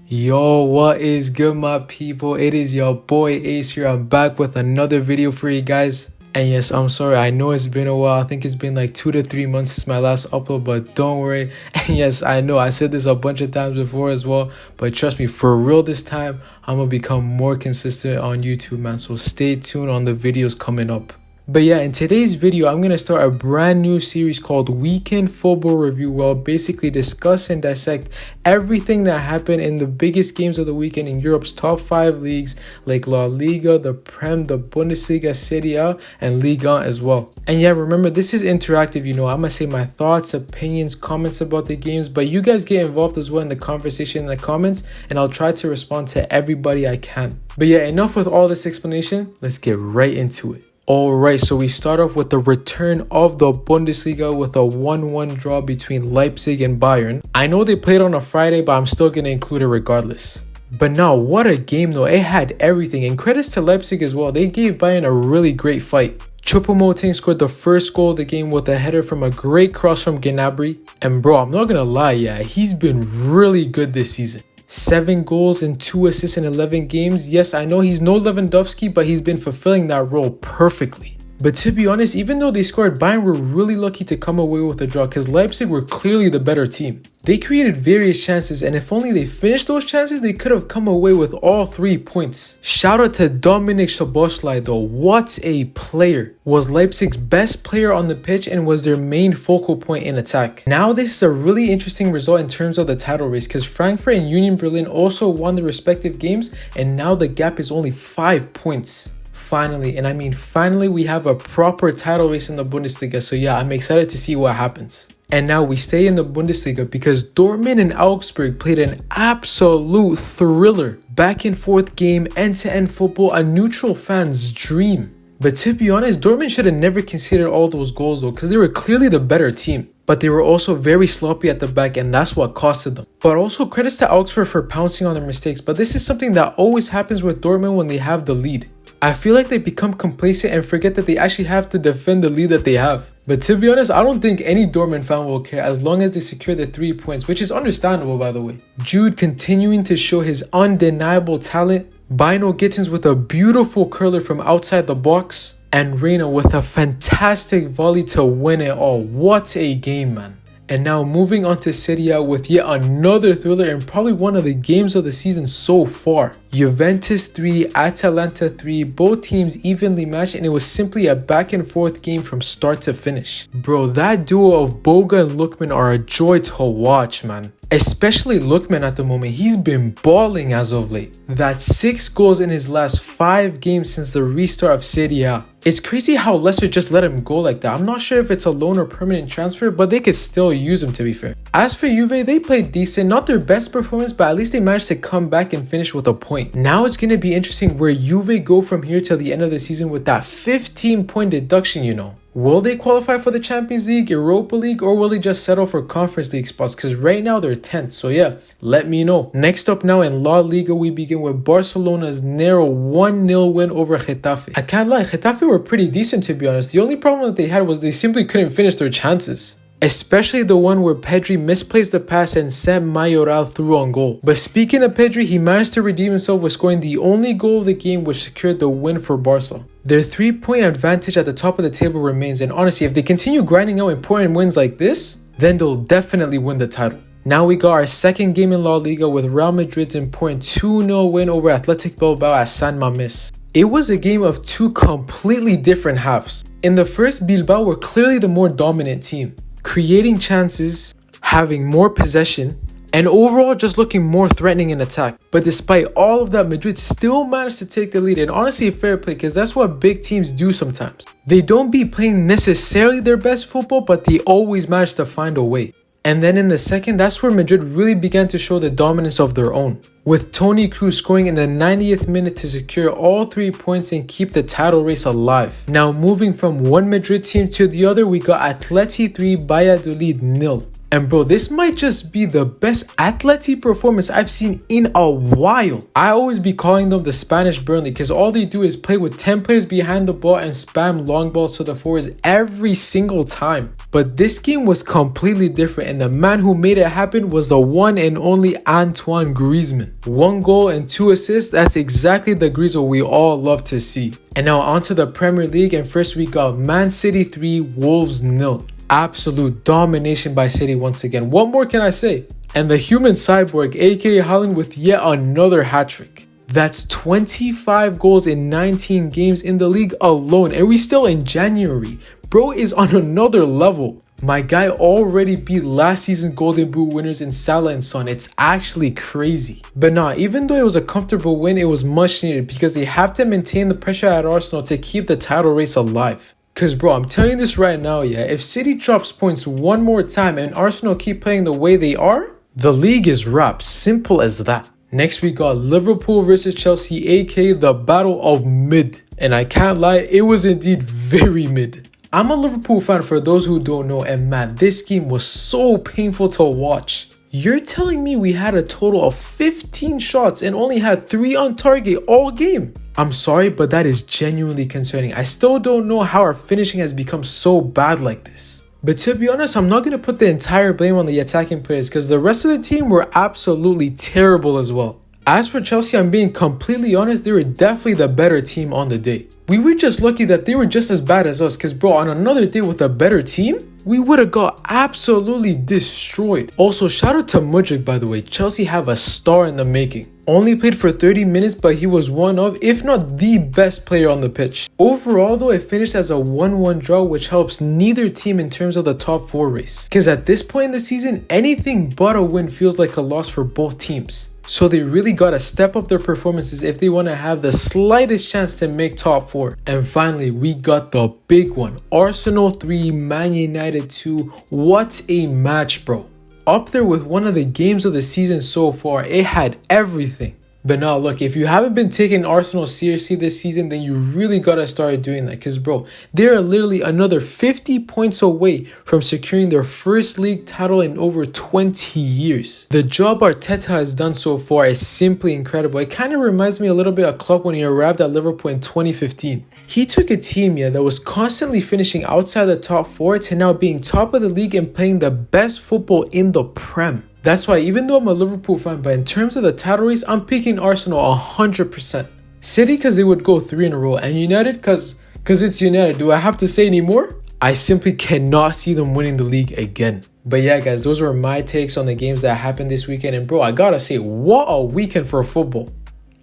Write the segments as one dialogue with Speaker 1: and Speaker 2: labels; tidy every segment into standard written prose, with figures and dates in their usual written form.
Speaker 1: Yo, what is good, my people? It is your boy Ace here. I'm back with another video for you guys. And yes, I'm sorry, I know it's been a while. I think it's been like 2 to 3 months since my last upload, but don't worry. And yes, I know I said this a bunch of times before as well, but trust me, for real this time, I'm gonna become more consistent on YouTube, man. So stay tuned on the videos coming up. But yeah, in today's video, I'm going to start a brand new series called Weekend Football Review, where I'll basically discuss and dissect everything that happened in the biggest games of the weekend in Europe's top 5 leagues like La Liga, the Prem, the Bundesliga, Serie A, and Liga as well. And yeah, remember, this is interactive, I'm going to say my thoughts, opinions, comments about the games, but you guys get involved as well in the conversation in the comments, and I'll try to respond to everybody I can. But yeah, enough with all this explanation, let's get right into it. Alright, so we start off with the return of the Bundesliga with a 1-1 draw between Leipzig and Bayern. I know they played on a Friday, but I'm still going to include it regardless. But now, what a game though. It had everything, and credits to Leipzig as well. They gave Bayern a really great fight. Choupo-Moting scored the first goal of the game with a header from a great cross from Gnabry. And bro, I'm not going to lie, he's been really good this season. 7 goals and 2 assists in 11 games. Yes, I know he's no Lewandowski, but he's been fulfilling that role perfectly. But to be honest, even though they scored, Bayern were really lucky to come away with a draw because Leipzig were clearly the better team. They created various chances, and if only they finished those chances, they could have come away with all 3 points. Shout out to Dominik Szoboszlai though. What a player. Was Leipzig's best player on the pitch and was their main focal point in attack. Now this is a really interesting result in terms of the title race because Frankfurt and Union Berlin also won their respective games, and now the gap is only 5 points. Finally, and I mean finally, we have a proper title race in the Bundesliga. So yeah, I'm excited to see what happens. And now we stay in the Bundesliga because Dortmund and Augsburg played an absolute thriller. Back and forth game, end-to-end football, a neutral fan's dream. But to be honest, Dortmund should have never conceded all those goals though, because they were clearly the better team. But they were also very sloppy at the back, and that's what costed them. But also credits to Augsburg for pouncing on their mistakes. But this is something that always happens with Dortmund when they have the lead. I feel like they become complacent and forget that they actually have to defend the lead that they have. But to be honest, I don't think any Dortmund fan will care as long as they secure the 3 points, which is understandable by the way. Jude continuing to show his undeniable talent. Bino Gittins with a beautiful curler from outside the box. And Reina with a fantastic volley to win it all. What a game, man. And now moving on to Serie A with yet another thriller and probably one of the games of the season so far. Juventus 3, Atalanta 3, both teams evenly matched, and it was simply a back and forth game from start to finish. Bro, that duo of Boga and Lookman are a joy to watch, man. Especially Lookman at the moment, he's been balling as of late. That's 6 goals in his last 5 games since the restart of Serie A. It's crazy how Leicester just let him go like that. I'm not sure if it's a loan or permanent transfer, but they could still use him to be fair. As for Juve, they played decent, not their best performance, but at least they managed to come back and finish with a point. Now it's going to be interesting where Juve go from here till the end of the season with that 15-point deduction, Will they qualify for the Champions League, Europa League, or will they just settle for Conference League spots? Because right now they're 10th, so yeah, let me know. Next up now in La Liga, we begin with Barcelona's narrow 1-0 win over Getafe. I can't lie, Getafe were pretty decent to be honest. The only problem that they had was they simply couldn't finish their chances. Especially the one where Pedri misplaced the pass and sent Mayoral through on goal. But speaking of Pedri, he managed to redeem himself with scoring the only goal of the game which secured the win for Barca. Their 3-point advantage at the top of the table remains, and honestly, if they continue grinding out important wins like this, then they'll definitely win the title. Now we got our second game in La Liga with Real Madrid's important 2-0 win over Atletico Bilbao at San Mamés. It was a game of 2 completely different halves. In the first, Bilbao were clearly the more dominant team, creating chances, having more possession, and overall just looking more threatening in attack. But despite all of that, Madrid still managed to take the lead, and honestly fair play because that's what big teams do sometimes. They don't be playing necessarily their best football, but they always manage to find a way. And then in the second, that's where Madrid really began to show the dominance of their own, with Toni Kroos scoring in the 90th minute to secure all 3 points and keep the title race alive. Now moving from one Madrid team to the other, we got Atleti 3, Valladolid 0. And bro, this might just be the best Atleti performance I've seen in a while. I always be calling them the Spanish Burnley because all they do is play with 10 players behind the ball and spam long balls to the forwards every single time. But this game was completely different, and the man who made it happen was the one and only Antoine Griezmann. 1 goal and 2 assists, that's exactly the Griezmann we all love to see. And now onto the Premier League, and first we got Man City 3, Wolves 0. Absolute domination by City once again. What more can I say? And the human cyborg, aka Haaland, with yet another hat-trick. That's 25 goals in 19 games in the league alone, and we still in January. Bro is on another level. My guy already beat last season's Golden Boot winners in Salah and Son. It's actually crazy. But nah, even though it was a comfortable win, it was much needed because they have to maintain the pressure at Arsenal to keep the title race alive. Cause bro, I'm telling you this right now, yeah, if City drops points one more time and Arsenal keep playing the way they are, the league is wrapped. Simple as that. Next we got Liverpool versus Chelsea, aka the battle of mid. And I can't lie, it was indeed very mid. I'm a Liverpool fan for those who don't know, and man, this game was so painful to watch. You're telling me we had a total of 15 shots and only had 3 on target all game? I'm sorry, but that is genuinely concerning. I still don't know how our finishing has become so bad like this. But to be honest, I'm not going to put the entire blame on the attacking players because the rest of the team were absolutely terrible as well. As for Chelsea, I'm being completely honest, they were definitely the better team on the day. We were just lucky that they were just as bad as us because bro, on another day with a better team, we would have got absolutely destroyed. Also, shout out to Mudryk, by the way. Chelsea have a star in the making. Only played for 30 minutes, but he was one of, if not the best player on the pitch. Overall though, it finished as a 1-1 draw, which helps neither team in terms of the top 4 race. Because at this point in the season, anything but a win feels like a loss for both teams. So they really gotta step up their performances if they want to have the slightest chance to make top 4. And finally, we got the big one. Arsenal 3, Man United 2. What a match, bro. Up there with one of the games of the season so far. It had everything. But now look, if you haven't been taking Arsenal seriously this season, then you really gotta start doing that. Because bro, they're literally another 50 points away from securing their first league title in over 20 years. The job Arteta has done so far is simply incredible. It kind of reminds me a little bit of Klopp when he arrived at Liverpool in 2015. He took a team that was constantly finishing outside the top 4 to now being top of the league and playing the best football in the Prem. That's why even though I'm a Liverpool fan, but in terms of the title race, I'm picking Arsenal 100%. City because they would go 3 in a row, and United because it's United. Do I have to say any more? I simply cannot see them winning the league again. But yeah guys, those were my takes on the games that happened this weekend, and bro, I gotta say, what a weekend for football.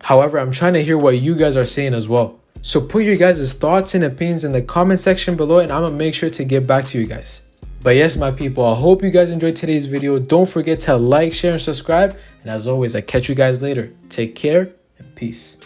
Speaker 1: However, I'm trying to hear what you guys are saying as well. So put your guys' thoughts and opinions in the comment section below, and I'm gonna make sure to get back to you guys. But yes, my people, I hope you guys enjoyed today's video. Don't forget to like, share, and subscribe. And as always, I catch you guys later. Take care and peace.